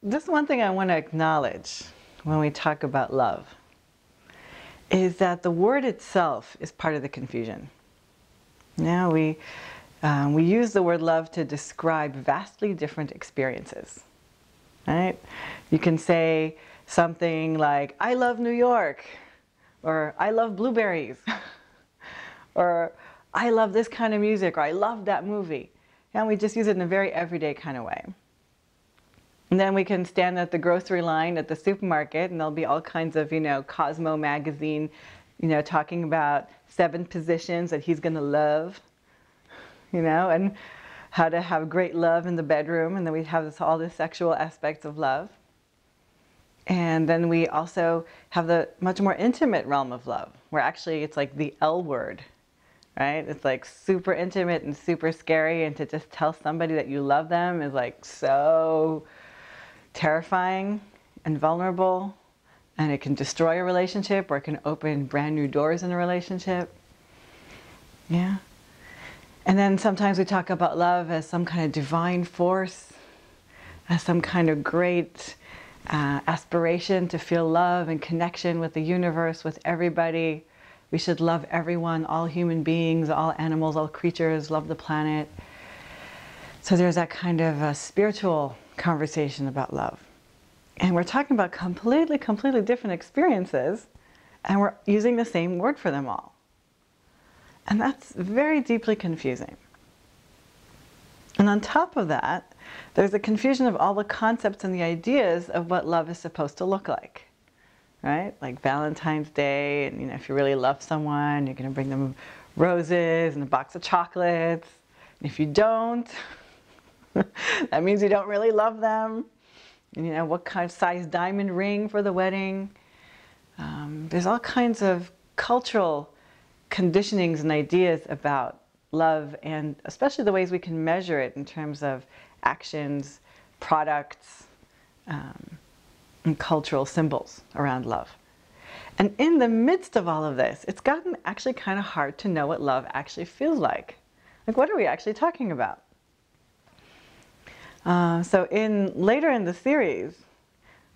This one thing I want to acknowledge when we talk about love is that the word itself is part of the confusion. Now we use the word love to describe vastly different experiences, right? You can say something like, I love New York, or I love blueberries, or I love this kind of music, or I love that movie. And we just use it in a very everyday kind of way. And then we can stand at the grocery line at the supermarket and there'll be all kinds of, Cosmo magazine, talking about 7 positions that he's going to love, and how to have great love in the bedroom. And then we have all the sexual aspects of love. And then we also have the much more intimate realm of love, where actually it's like the L word, right? It's like super intimate and super scary. And to just tell somebody that you love them is like so terrifying and vulnerable, and it can destroy a relationship or it can open brand new doors in a relationship. Yeah. And then sometimes we talk about love as some kind of divine force, as some kind of great aspiration to feel love and connection with the universe, with everybody. We should love everyone, all human beings, all animals, all creatures, love the planet. So there's that kind of a spiritual conversation about love. And we're talking about completely different experiences, and we're using the same word for them all. And that's very deeply confusing. And on top of that, there's a confusion of all the concepts and the ideas of what love is supposed to look like, right? Like Valentine's Day, and if you really love someone, you're going to bring them roses and a box of chocolates. And if you don't, that means you don't really love them. And what kind of size diamond ring for the wedding. There's all kinds of cultural conditionings and ideas about love, and especially the ways we can measure it in terms of actions, products, and cultural symbols around love. And in the midst of all of this, it's gotten actually kind of hard to know what love actually feels like. Like, what are we actually talking about? So later in the series,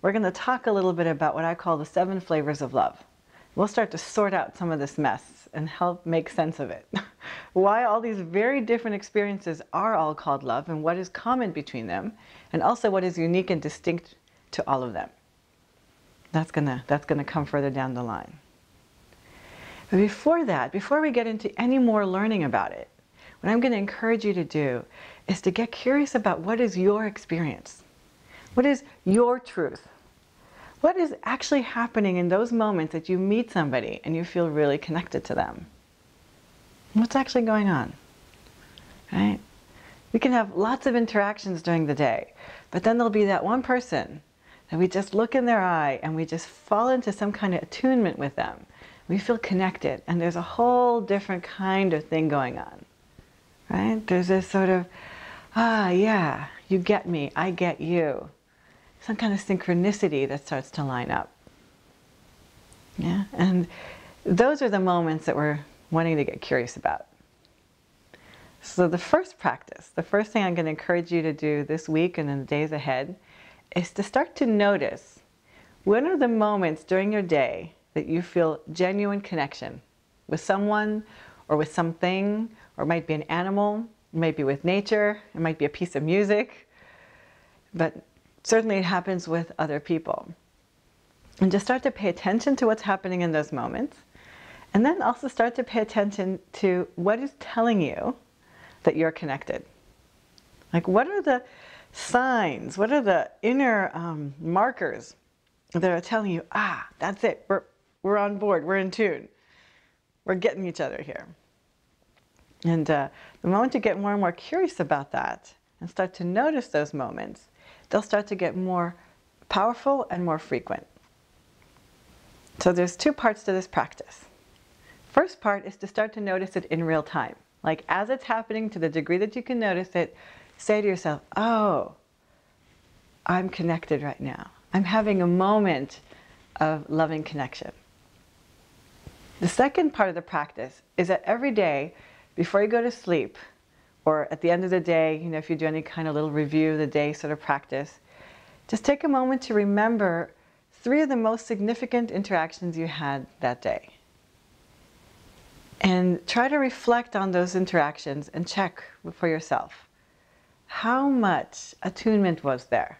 we're going to talk a little bit about what I call the 7 flavors of love. We'll start to sort out some of this mess and help make sense of it. Why all these very different experiences are all called love, and what is common between them, and also what is unique and distinct to all of them. That's gonna come further down the line. But before that, before we get into any more learning about it, what I'm going to encourage you to do is to get curious about what is your experience. What is your truth? What is actually happening in those moments that you meet somebody and you feel really connected to them? What's actually going on? Right? We can have lots of interactions during the day, but then there'll be that one person that we just look in their eye and we just fall into some kind of attunement with them. We feel connected, and there's a whole different kind of thing going on. Right? There's this sort of, yeah, you get me, I get you. Some kind of synchronicity that starts to line up. Yeah? And those are the moments that we're wanting to get curious about. So the first practice, the first thing I'm going to encourage you to do this week and in the days ahead, is to start to notice when are the moments during your day that you feel genuine connection with someone or with something, or it might be an animal, it might be with nature, it might be a piece of music, but certainly it happens with other people. And just start to pay attention to what's happening in those moments, and then also start to pay attention to what is telling you that you're connected. Like, what are the signs, what are the inner markers that are telling you, that's it, we're on board, we're in tune, we're getting each other here. And the moment you get more and more curious about that and start to notice those moments, they'll start to get more powerful and more frequent. So there's 2 parts to this practice. First part is to start to notice it in real time. Like, as it's happening, to the degree that you can notice it, say to yourself, oh, I'm connected right now. I'm having a moment of loving connection. The second part of the practice is that every day, before you go to sleep, or at the end of the day, if you do any kind of little review of the day sort of practice, Just take a moment to remember 3 of the most significant interactions you had that day. And try to reflect on those interactions and check for yourself. How much attunement was there?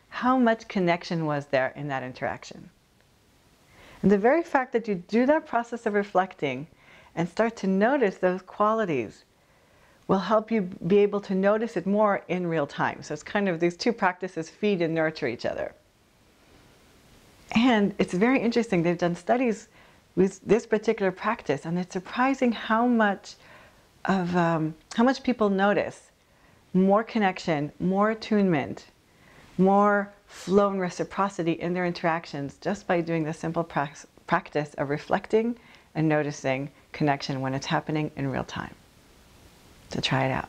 How much connection was there in that interaction? And the very fact that you do that process of reflecting and start to notice those qualities will help you be able to notice it more in real time. So it's kind of these 2 practices feed and nurture each other. And it's very interesting, they've done studies with this particular practice, and it's surprising how much people notice more connection, more attunement, more flow and reciprocity in their interactions just by doing the simple practice of reflecting and noticing connection when it's happening in real time. So try it out.